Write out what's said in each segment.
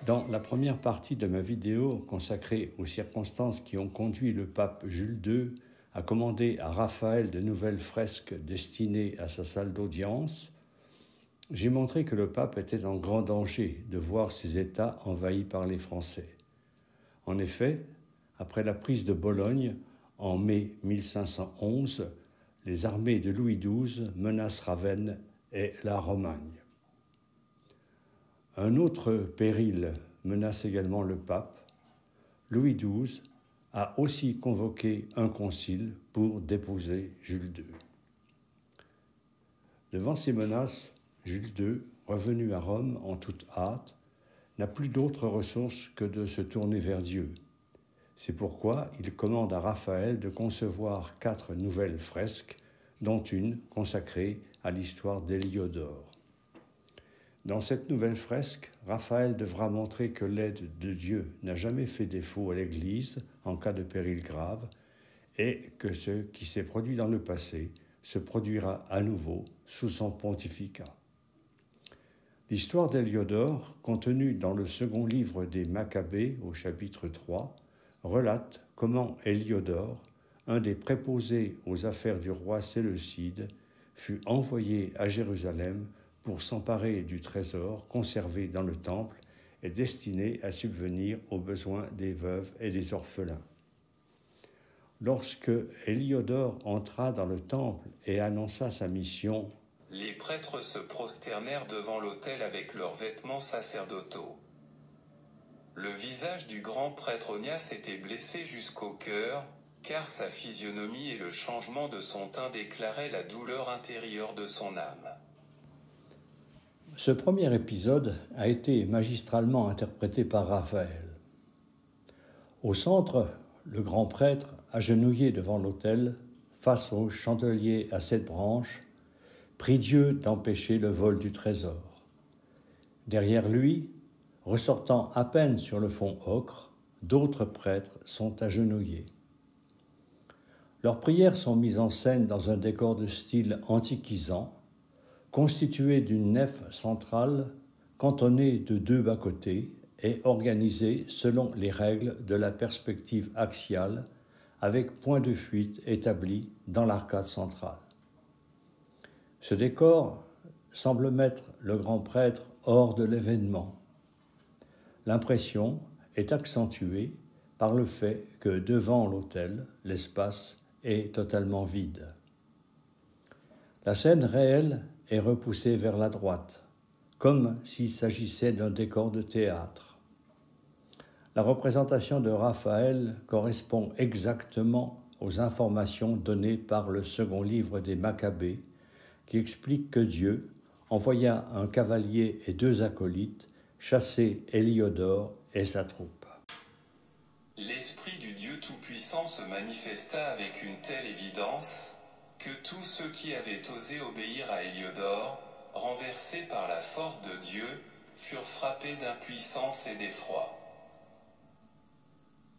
Dans la première partie de ma vidéo consacrée aux circonstances qui ont conduit le pape Jules II à commander à Raphaël de nouvelles fresques destinées à sa salle d'audience, j'ai montré que le pape était en grand danger de voir ses États envahis par les Français. En effet, après la prise de Bologne en mai 1511, les armées de Louis XII menacent Ravenne et la Romagne. Un autre péril menace également le pape. Louis XII a aussi convoqué un concile pour déposer Jules II. Devant ces menaces, Jules II, revenu à Rome en toute hâte, n'a plus d'autre ressource que de se tourner vers Dieu. C'est pourquoi il commande à Raphaël de concevoir 4 nouvelles fresques, dont une consacrée à l'histoire d'Héliodore. Dans cette nouvelle fresque, Raphaël devra montrer que l'aide de Dieu n'a jamais fait défaut à l'Église en cas de péril grave et que ce qui s'est produit dans le passé se produira à nouveau sous son pontificat. L'histoire d'Héliodore, contenue dans le second livre des Maccabées au chapitre 3, relate comment Héliodore, un des préposés aux affaires du roi Séleucide, fut envoyé à Jérusalem pour s'emparer du trésor conservé dans le temple et destiné à subvenir aux besoins des veuves et des orphelins. Lorsque Héliodore entra dans le temple et annonça sa mission, les prêtres se prosternèrent devant l'autel avec leurs vêtements sacerdotaux. Le visage du grand prêtre Onias était blessé jusqu'au cœur, car sa physionomie et le changement de son teint déclaraient la douleur intérieure de son âme. Ce premier épisode a été magistralement interprété par Raphaël. Au centre, le grand prêtre, agenouillé devant l'autel, face au chandelier à 7 branches, prie Dieu d'empêcher le vol du trésor. Derrière lui, ressortant à peine sur le fond ocre, d'autres prêtres sont agenouillés. Leurs prières sont mises en scène dans un décor de style antiquisant, constitué d'une nef centrale cantonnée de 2 bas-côtés et organisée selon les règles de la perspective axiale, avec point de fuite établi dans l'arcade centrale. Ce décor semble mettre le grand prêtre hors de l'événement. L'impression est accentuée par le fait que devant l'autel, l'espace est totalement vide. La scène réelle est repoussée vers la droite, comme s'il s'agissait d'un décor de théâtre. La représentation de Raphaël correspond exactement aux informations données par le second livre des Maccabées, qui explique que Dieu envoya un cavalier et 2 acolytes chasser Héliodore et sa troupe. L'Esprit du Dieu Tout-Puissant se manifesta avec une telle évidence que tous ceux qui avaient osé obéir à Héliodore, renversés par la force de Dieu, furent frappés d'impuissance et d'effroi.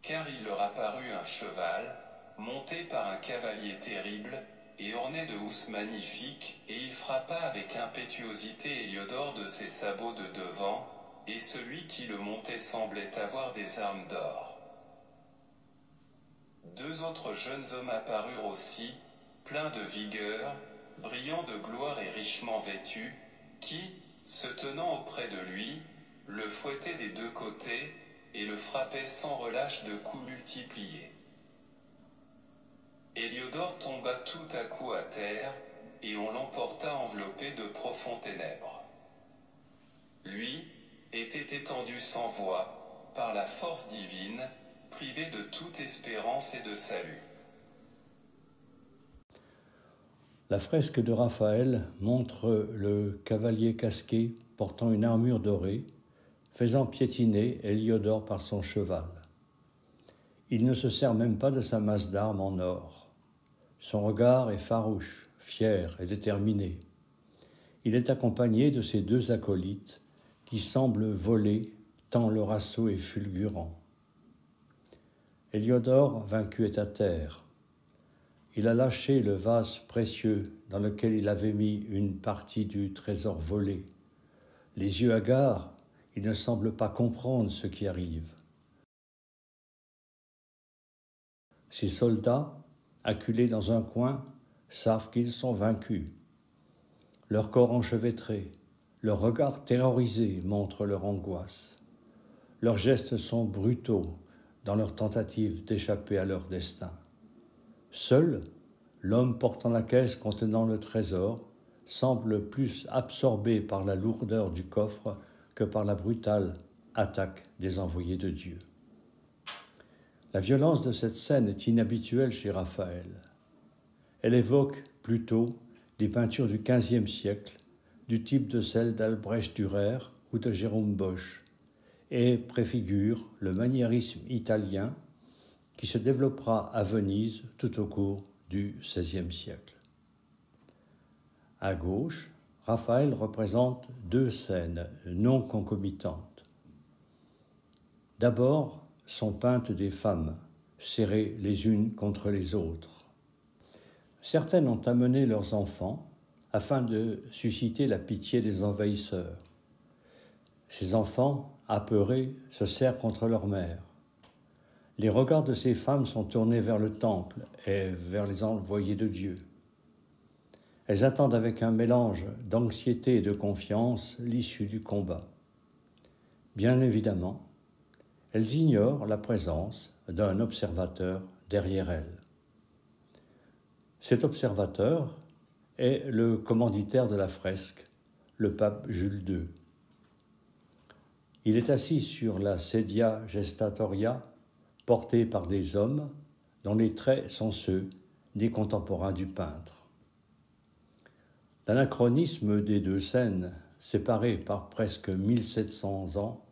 Car il leur apparut un cheval, monté par un cavalier terrible, et orné de housses magnifiques, et il frappa avec impétuosité Héliodore de ses sabots de devant, et celui qui le montait semblait avoir des armes d'or. 2 autres jeunes hommes apparurent aussi, pleins de vigueur, brillants de gloire et richement vêtus, qui, se tenant auprès de lui, le fouettaient des 2 côtés, et le frappaient sans relâche de coups multipliés. Héliodore tomba tout à coup à terre, et on l'emporta enveloppé de profondes ténèbres. Lui était étendu sans voix, par la force divine, privé de toute espérance et de salut. La fresque de Raphaël montre le cavalier casqué portant une armure dorée, faisant piétiner Héliodore par son cheval. Il ne se sert même pas de sa masse d'armes en or. Son regard est farouche, fier et déterminé. Il est accompagné de ses 2 acolytes qui semblent voler tant leur assaut est fulgurant. Héliodore, vaincu, est à terre. Il a lâché le vase précieux dans lequel il avait mis une partie du trésor volé. Les yeux hagards, il ne semble pas comprendre ce qui arrive. Ces soldats, acculés dans un coin, savent qu'ils sont vaincus. Leur corps enchevêtré, leur regard terrorisé montre leur angoisse. Leurs gestes sont brutaux dans leur tentative d'échapper à leur destin. Seul, l'homme portant la caisse contenant le trésor semble plus absorbé par la lourdeur du coffre que par la brutale attaque des envoyés de Dieu. La violence de cette scène est inhabituelle chez Raphaël. Elle évoque plutôt des peintures du XVe siècle, du type de celles d'Albrecht Dürer ou de Jérôme Bosch, et préfigure le maniérisme italien qui se développera à Venise tout au cours du XVIe siècle. À gauche, Raphaël représente deux scènes non concomitantes. D'abord, sont peintes des femmes, serrées les unes contre les autres. Certaines ont amené leurs enfants afin de susciter la pitié des envahisseurs. Ces enfants, apeurés, se serrent contre leur mère. Les regards de ces femmes sont tournés vers le temple et vers les envoyés de Dieu. Elles attendent avec un mélange d'anxiété et de confiance l'issue du combat. Bien évidemment, elles ignorent la présence d'un observateur derrière elles. Cet observateur est le commanditaire de la fresque, le pape Jules II. Il est assis sur la sedia gestatoria, portée par des hommes dont les traits sont ceux des contemporains du peintre. L'anachronisme des deux scènes, séparées par presque 1700 ans,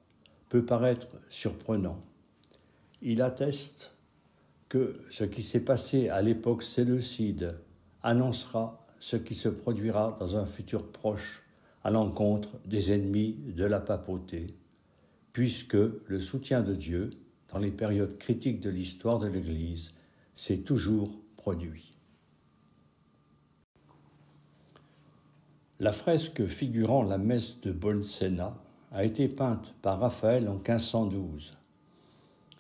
peut paraître surprenant. Il atteste que ce qui s'est passé à l'époque séleucide annoncera ce qui se produira dans un futur proche à l'encontre des ennemis de la papauté, puisque le soutien de Dieu, dans les périodes critiques de l'histoire de l'Église, s'est toujours produit. La fresque figurant la messe de Bolsena a été peinte par Raphaël en 1512,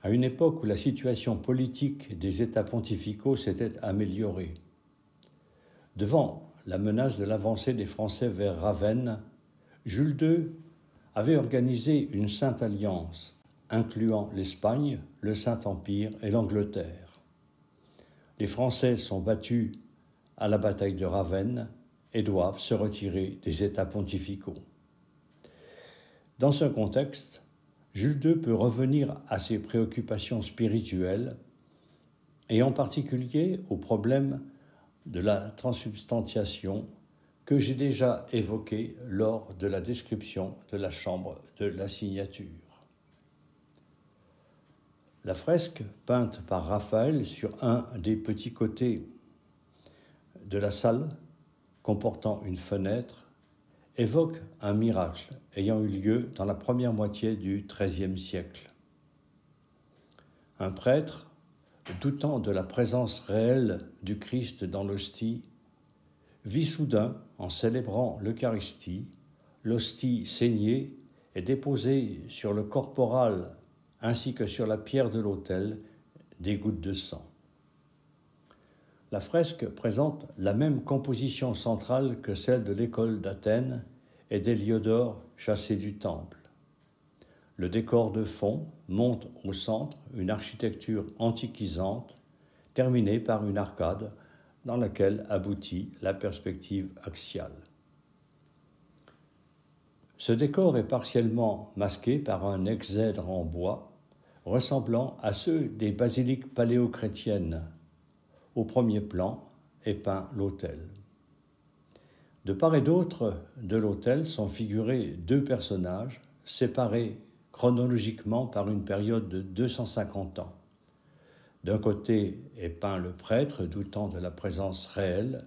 à une époque où la situation politique des États pontificaux s'était améliorée. Devant la menace de l'avancée des Français vers Ravenne, Jules II avait organisé une sainte alliance, incluant l'Espagne, le Saint-Empire et l'Angleterre. Les Français sont battus à la bataille de Ravenne et doivent se retirer des États pontificaux. Dans ce contexte, Jules II peut revenir à ses préoccupations spirituelles et en particulier au problème de la transsubstantiation que j'ai déjà évoqué lors de la description de la chambre de la signature. La fresque peinte par Raphaël sur un des petits côtés de la salle comportant une fenêtre évoque un miracle ayant eu lieu dans la première moitié du XIIIe siècle. Un prêtre, doutant de la présence réelle du Christ dans l'hostie, vit soudain, en célébrant l'Eucharistie, l'hostie saignée et déposée sur le corporal ainsi que sur la pierre de l'autel des gouttes de sang. La fresque présente la même composition centrale que celle de l'école d'Athènes et d'Héliodore chassé du temple. Le décor de fond montre au centre une architecture antiquisante terminée par une arcade dans laquelle aboutit la perspective axiale. Ce décor est partiellement masqué par un exèdre en bois ressemblant à ceux des basiliques paléochrétiennes. Au premier plan est peint l'autel. De part et d'autre de l'autel sont figurés deux personnages séparés chronologiquement par une période de 250 ans. D'un côté est peint le prêtre doutant de la présence réelle,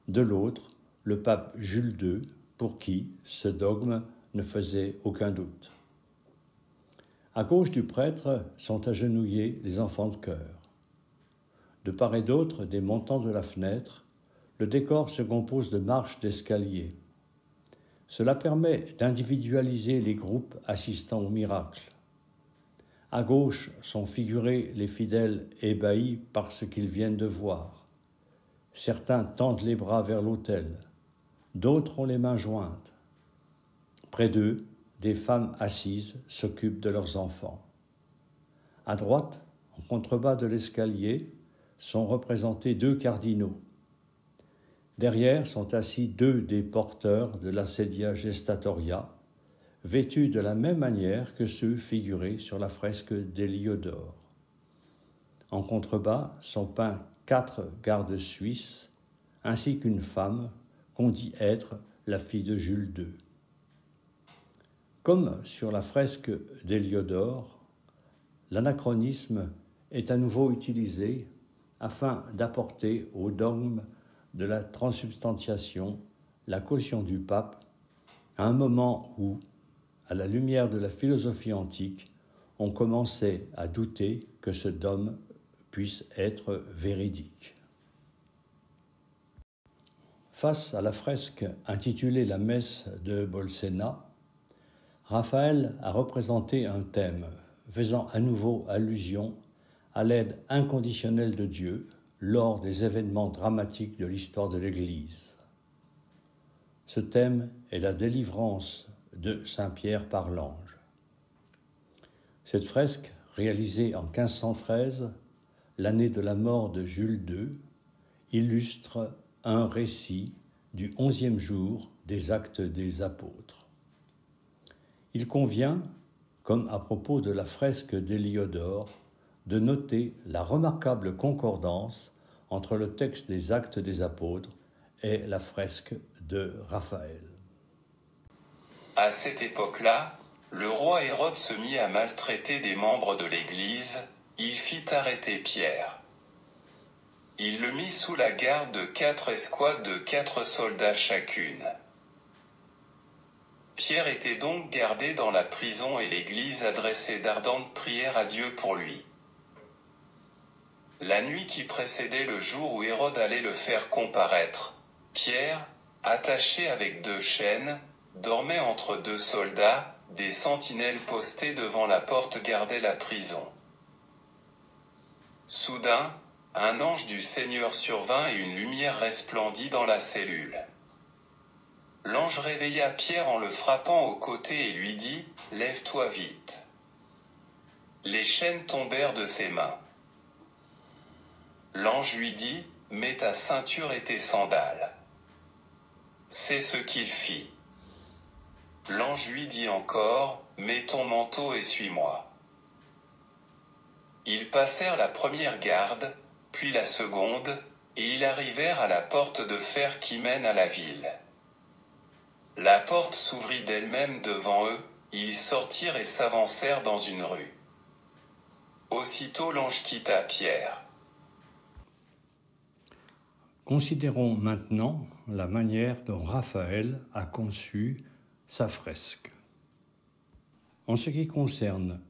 de l'autre le pape Jules II pour qui ce dogme ne faisait aucun doute. À gauche du prêtre sont agenouillés les enfants de chœur. De part et d'autre des montants de la fenêtre, le décor se compose de marches d'escalier. Cela permet d'individualiser les groupes assistant au miracle. À gauche sont figurés les fidèles ébahis par ce qu'ils viennent de voir. Certains tendent les bras vers l'autel, d'autres ont les mains jointes. Près d'eux, des femmes assises s'occupent de leurs enfants. À droite, en contrebas de l'escalier, sont représentés 2 cardinaux. Derrière sont assis 2 des porteurs de la sedia gestatoria, vêtus de la même manière que ceux figurés sur la fresque d'Héliodore. En contrebas sont peints 4 gardes suisses, ainsi qu'une femme qu'on dit être la fille de Jules II. Comme sur la fresque d'Héliodore, l'anachronisme est à nouveau utilisé afin d'apporter au dogme de la transsubstantiation la caution du pape à un moment où, à la lumière de la philosophie antique, on commençait à douter que ce dogme puisse être véridique. Face à la fresque intitulée La messe de Bolsena, Raphaël a représenté un thème faisant à nouveau allusion à l'aide inconditionnelle de Dieu lors des événements dramatiques de l'histoire de l'Église. Ce thème est la délivrance de Saint Pierre par l'ange. Cette fresque, réalisée en 1513, l'année de la mort de Jules II, illustre un récit du 11e jour des Actes des Apôtres. Il convient, comme à propos de la fresque d'Héliodore, de noter la remarquable concordance entre le texte des Actes des Apôtres et la fresque de Raphaël. À cette époque-là, le roi Hérode se mit à maltraiter des membres de l'Église. Il fit arrêter Pierre. Il le mit sous la garde de 4 escouades de 4 soldats chacune. Pierre était donc gardé dans la prison et l'Église adressait d'ardentes prières à Dieu pour lui. La nuit qui précédait le jour où Hérode allait le faire comparaître, Pierre, attaché avec 2 chaînes, dormait entre 2 soldats, des sentinelles postées devant la porte gardaient la prison. Soudain, un ange du Seigneur survint et une lumière resplendit dans la cellule. L'ange réveilla Pierre en le frappant au côté et lui dit « Lève-toi vite ». Les chaînes tombèrent de ses mains. L'ange lui dit « Mets ta ceinture et tes sandales ». C'est ce qu'il fit. L'ange lui dit encore « Mets ton manteau et suis-moi ». Ils passèrent la première garde, puis la seconde, et ils arrivèrent à la porte de fer qui mène à la ville. La porte s'ouvrit d'elle-même devant eux, ils sortirent et s'avancèrent dans une rue. Aussitôt l'ange quitta Pierre. Considérons maintenant la manière dont Raphaël a conçu sa fresque. En ce qui concerne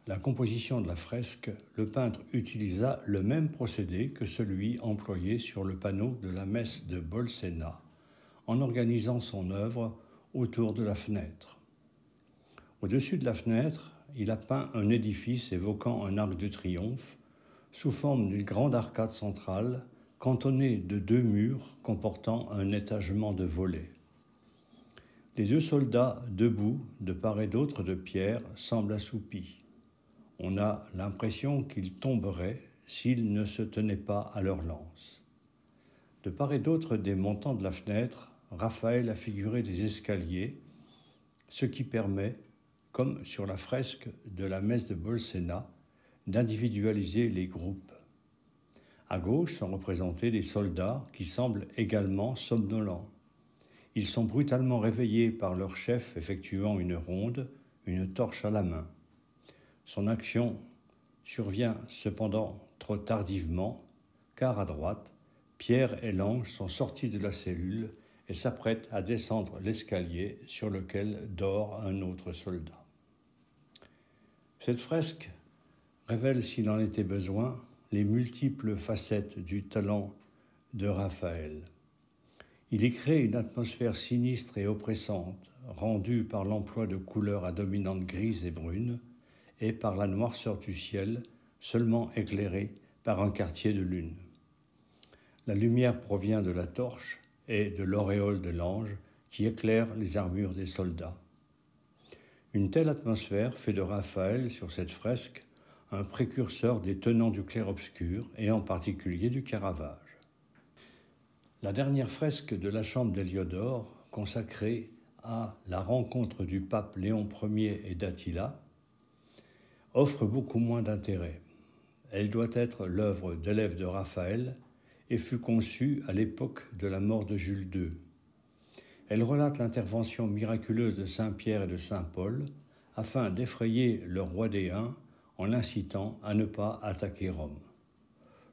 la composition de la fresque, le peintre utilisa le même procédé que celui employé sur le panneau de la messe de Bolsena, en organisant son œuvre autour de la fenêtre. Au-dessus de la fenêtre, il a peint un édifice évoquant un arc de triomphe, sous forme d'une grande arcade centrale, cantonnée de 2 murs comportant un étagement de volets. Les 2 soldats, debout, de part et d'autre de Pierre, semblent assoupis. On a l'impression qu'ils tomberaient s'ils ne se tenaient pas à leur lance. De part et d'autre des montants de la fenêtre, Raphaël a figuré des escaliers, ce qui permet, comme sur la fresque de la messe de Bolsena, d'individualiser les groupes. À gauche sont représentés des soldats qui semblent également somnolents. Ils sont brutalement réveillés par leur chef effectuant une ronde, une torche à la main. Son action survient cependant trop tardivement, car à droite, Pierre et l'ange sont sortis de la cellule et s'apprêtent à descendre l'escalier sur lequel dort un autre soldat. Cette fresque révèle, s'il en était besoin, les multiples facettes du talent de Raphaël. Il y crée une atmosphère sinistre et oppressante, rendue par l'emploi de couleurs à dominante grise et brune, et par la noirceur du ciel, seulement éclairée par un quartier de lune. La lumière provient de la torche et de l'auréole de l'ange qui éclaire les armures des soldats. Une telle atmosphère fait de Raphaël, sur cette fresque, un précurseur des tenants du clair-obscur et en particulier du Caravage. La dernière fresque de la chambre d'Héliodore, consacrée à la rencontre du pape Léon Ier et d'Attila, offre beaucoup moins d'intérêt. Elle doit être l'œuvre d'élèves de Raphaël et fut conçue à l'époque de la mort de Jules II. Elle relate l'intervention miraculeuse de Saint Pierre et de Saint Paul afin d'effrayer le roi des Huns en l'incitant à ne pas attaquer Rome.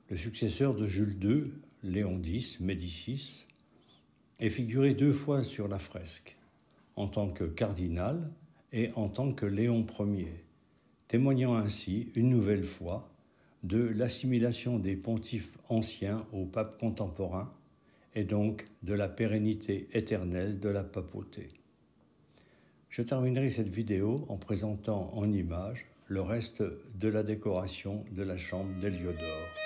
Le successeur de Jules II, Léon X, Médicis, est figuré 2 fois sur la fresque, en tant que cardinal et en tant que Léon Ier, témoignant ainsi une nouvelle fois de l'assimilation des pontifes anciens aux papes contemporains et donc de la pérennité éternelle de la papauté. Je terminerai cette vidéo en présentant en images le reste de la décoration de la chambre d'Héliodore.